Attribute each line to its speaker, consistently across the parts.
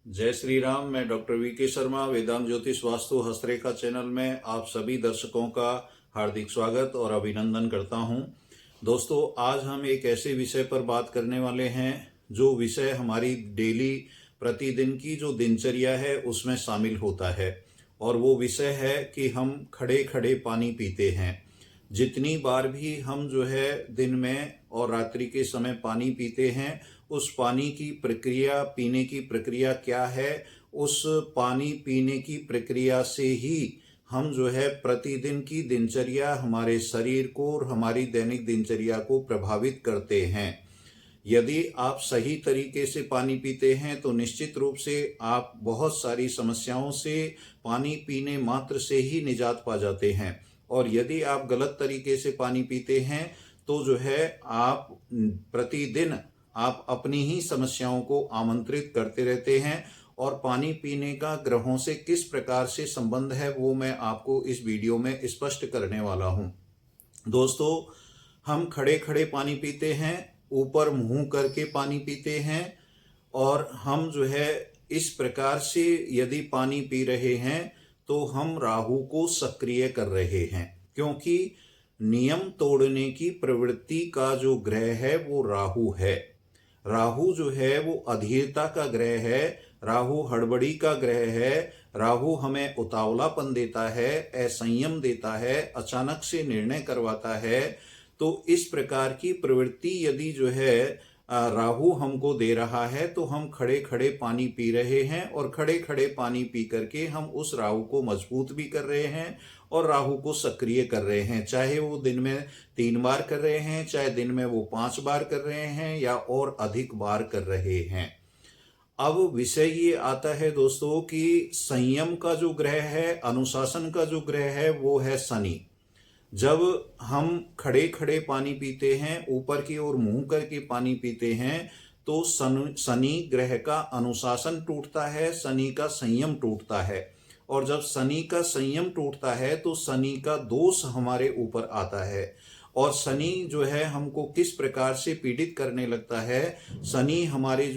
Speaker 1: जय श्री राम। मैं doctor VK Sharma वेदांत ज्योतिष वास्तु हस्तरेखा चैनल में आप सभी दर्शकों का हार्दिक स्वागत और अभिनंदन करता हूं। दोस्तों, आज हम एक ऐसे विषय पर बात करने वाले हैं जो विषय हमारी डेली प्रतिदिन की जो दिनचर्या है उसमें शामिल होता है, और वो विषय है कि हम खड़े खड़े पानी पीते हैं। जितनी बार भी हम दिन में और रात्रि के समय पानी पीते हैं, उस पानी की प्रक्रिया, पीने की प्रक्रिया क्या है, उस पानी पीने की प्रक्रिया से ही हम प्रतिदिन की दिनचर्या, हमारे शरीर को और हमारी दैनिक दिनचर्या को प्रभावित करते हैं। यदि आप सही तरीके से पानी पीते हैं तो निश्चित रूप से आप बहुत सारी समस्याओं से पानी पीने मात्र से ही निजात पा जाते हैं। और यदि आप गलत तरीके से पानी पीते हैं तो आप प्रतिदिन आप अपनी ही समस्याओं को आमंत्रित करते रहते हैं। और पानी पीने का ग्रहों से किस प्रकार से संबंध है वो मैं आपको इस वीडियो में स्पष्ट करने वाला हूं। दोस्तों, हम खड़े खड़े पानी पीते हैं, ऊपर मुंह करके पानी पीते हैं, और हम इस प्रकार से यदि पानी पी रहे हैं तो हम राहु को सक्रिय कर रहे हैं, क्योंकि नियम तोड़ने की प्रवृत्ति का जो ग्रह है वो राहु है। राहु वो अधीरता का ग्रह है, राहु हड़बड़ी का ग्रह है, राहु हमें उतावलापन देता है, असंयम देता है, अचानक से निर्णय करवाता है। तो इस प्रकार की प्रवृत्ति यदि राहु हमको दे रहा है तो हम खड़े खड़े पानी पी रहे हैं, और खड़े खड़े पानी पी करके हम उस राहु को मजबूत भी कर रहे हैं और राहु को सक्रिय कर रहे हैं। चाहे वो दिन में 3 बार कर रहे हैं, चाहे दिन में वो 5 बार कर रहे हैं, या और अधिक बार कर रहे हैं। अब विषय ये आता है दोस्तों कि संयम का जो ग्रह है, अनुशासन का जो ग्रह है, वो है शनि। जब हम खड़े खड़े पानी पीते हैं, ऊपर की ओर मुंह करके पानी पीते हैं, तो शनि ग्रह का अनुशासन टूटता है, शनि का संयम टूटता है। और जब शनि का संयम टूटता है तो शनि का दोष हमारे ऊपर आता है। और शनि हमको किस प्रकार से पीड़ित करने लगता है, शनि हमारे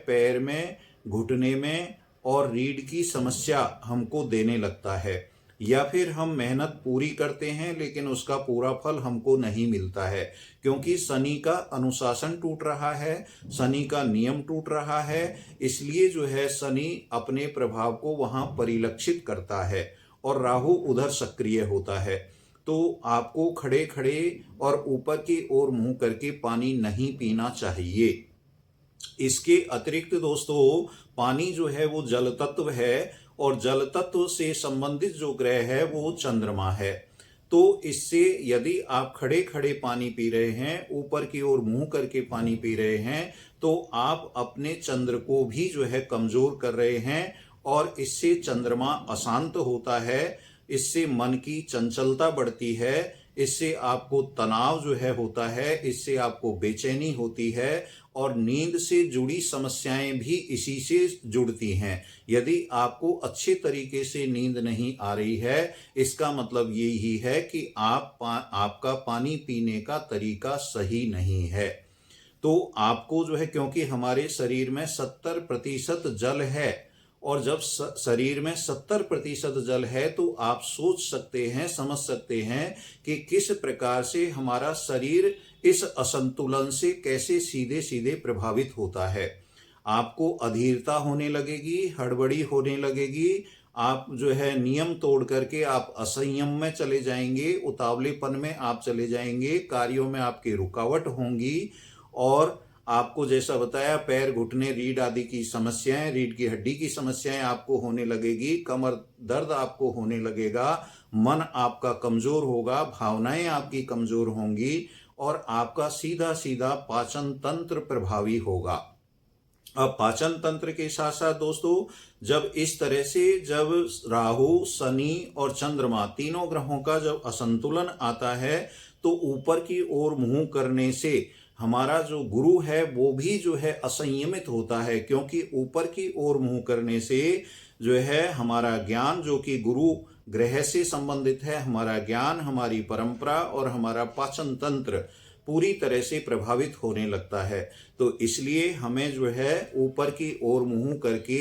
Speaker 1: पैर में, घुटने में और रीढ़ की समस्या हमको देने लगता है। या फिर हम मेहनत पूरी करते हैं लेकिन उसका पूरा फल हमको नहीं मिलता है, क्योंकि शनि का अनुशासन टूट रहा है, शनि का नियम टूट रहा है। इसलिए शनि अपने प्रभाव को वहां परिलक्षित करता है और राहु उधर सक्रिय होता है। तो आपको खड़े खड़े और ऊपर की ओर मुंह करके पानी नहीं पीना चाहिए। इसके अतिरिक्त दोस्तों, पानी वो जल तत्व है, और जल तत्व से संबंधित जो ग्रह है वो चंद्रमा है। तो इससे यदि आप खड़े खड़े पानी पी रहे हैं, ऊपर की ओर मुंह करके पानी पी रहे हैं, तो आप अपने चंद्र को भी कमजोर कर रहे हैं। और इससे चंद्रमा अशांत होता है, इससे मन की चंचलता बढ़ती है, इससे आपको तनाव होता है, इससे आपको बेचैनी होती है, और नींद से जुड़ी समस्याएं भी इसी से जुड़ती हैं। यदि आपको अच्छे तरीके से नींद नहीं आ रही है, इसका मतलब यही है कि आपका पानी पीने का तरीका सही नहीं है। तो आपको क्योंकि हमारे शरीर में 70% जल है, और जब शरीर में 70% जल है तो आप सोच सकते हैं, समझ सकते हैं कि किस प्रकार से हमारा शरीर इस असंतुलन से कैसे सीधे सीधे प्रभावित होता है। आपको अधीरता होने लगेगी, हड़बड़ी होने लगेगी, आप नियम तोड़ करके आप असंयम में चले जाएंगे, उतावलेपन में आप चले जाएंगे, कार्यों में आपकी रुकावट होंगी, और आपको जैसा बताया पैर, घुटने, रीढ़ आदि की समस्याएं, रीढ़ की हड्डी की समस्याएं आपको होने लगेगी, कमर दर्द आपको होने लगेगा, मन आपका कमजोर होगा, भावनाएं आपकी कमजोर होंगी, और आपका सीधा सीधा पाचन तंत्र प्रभावी होगा। अब पाचन तंत्र के साथ साथ दोस्तों, जब इस तरह से जब राहु, शनि और चंद्रमा तीनों ग्रहों का जब असंतुलन आता है, तो ऊपर की ओर मुंह करने से हमारा जो गुरु है वो भी असंयमित होता है, क्योंकि ऊपर की ओर मुंह करने से हमारा ज्ञान, जो कि गुरु ग्रह से संबंधित है, हमारा ज्ञान, हमारी परंपरा और हमारा पाचन तंत्र पूरी तरह से प्रभावित होने लगता है। तो इसलिए हमें ऊपर की ओर मुंह करके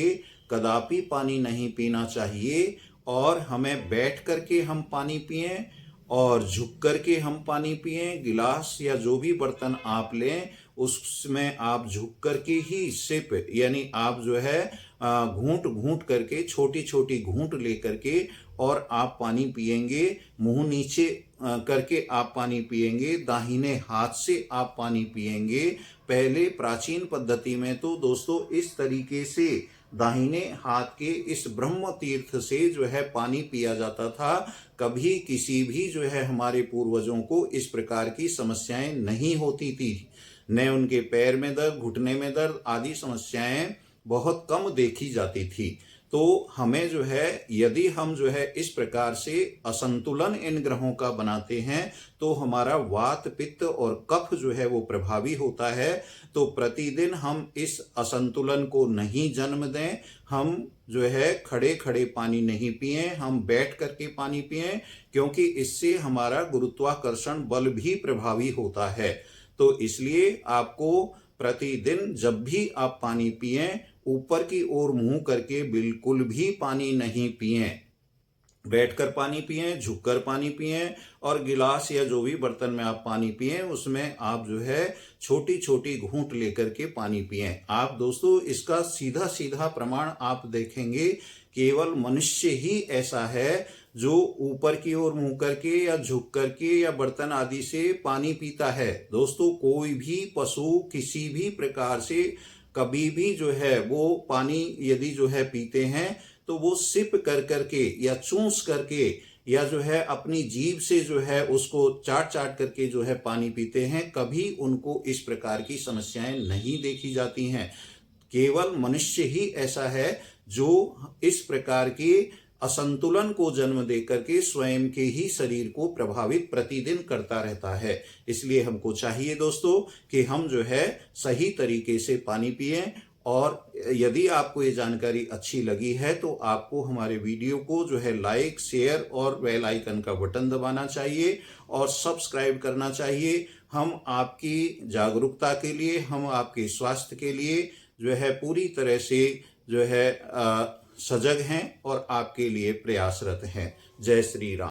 Speaker 1: कदापि पानी नहीं पीना चाहिए और हमें बैठ करके हम पानी पिएं और झुक करके हम पानी पिएं। गिलास या जो भी बर्तन आप लें उसमें आप झुक करके ही सिप यानी आप जो है घूंट घूंट करके छोटी छोटी घूंट ले करके और आप पानी पिएंगे। मुंह नीचे करके आप पानी पिएंगे, दाहिने हाथ से आप पानी पिएंगे। पहले प्राचीन पद्धति में तो दोस्तों इस तरीके से दाहिने हाथ के इस ब्रह्म तीर्थ से जो है पानी पिया जाता था। कभी किसी भी जो है हमारे पूर्वजों को इस प्रकार की समस्याएं नहीं होती थी, न उनके पैर में दर्द, घुटने में दर्द आदि समस्याएं बहुत कम देखी जाती थी। तो हमें जो है यदि हम जो है इस प्रकार से असंतुलन इन ग्रहों का बनाते हैं तो हमारा वात पित्त और कफ जो है वो प्रभावी होता है। तो प्रतिदिन हम इस असंतुलन को नहीं जन्म दें। हम जो है खड़े खड़े पानी नहीं पिएं, हम बैठ करके पानी पिएं, क्योंकि इससे हमारा गुरुत्वाकर्षण बल भी प्रभावी होता है। तो इसलिए आपको प्रतिदिन जब भी आप पानी पिएं ऊपर की ओर मुंह करके बिल्कुल भी पानी नहीं पिएं। बैठकर पानी पिएं, झुककर पानी पिएं और गिलास या जो भी बर्तन में आप पानी पिएं उसमें आप जो है छोटी छोटी घूंट लेकर के पानी पिएं। आप दोस्तों इसका सीधा सीधा प्रमाण आप देखेंगे, केवल मनुष्य ही ऐसा है जो ऊपर की ओर मुंह करके या झुक करके या बर्तन आदि से पानी पीता है। दोस्तों कोई भी पशु किसी भी प्रकार से कभी भी जो है वो पानी यदि जो है पीते हैं तो वो सिप कर करके या चूस करके या जो है अपनी जीभ से जो है उसको चाट चाट करके जो है पानी पीते हैं। कभी उनको इस प्रकार की समस्याएं नहीं देखी जाती हैं। केवल मनुष्य ही ऐसा है जो इस प्रकार के असंतुलन को जन्म दे करके स्वयं के ही शरीर को प्रभावित प्रतिदिन करता रहता है। इसलिए हमको चाहिए दोस्तों कि हम जो है सही तरीके से पानी पिएं। और यदि आपको ये जानकारी अच्छी लगी है तो आपको हमारे वीडियो को जो है लाइक, शेयर और बेल आइकन का बटन दबाना चाहिए और सब्सक्राइब करना चाहिए। हम आपकी जागरूकता के लिए, हम आपके स्वास्थ्य के लिए जो है पूरी तरह से जो है सजग हैं और आपके लिए प्रयासरत हैं। जय श्री राम।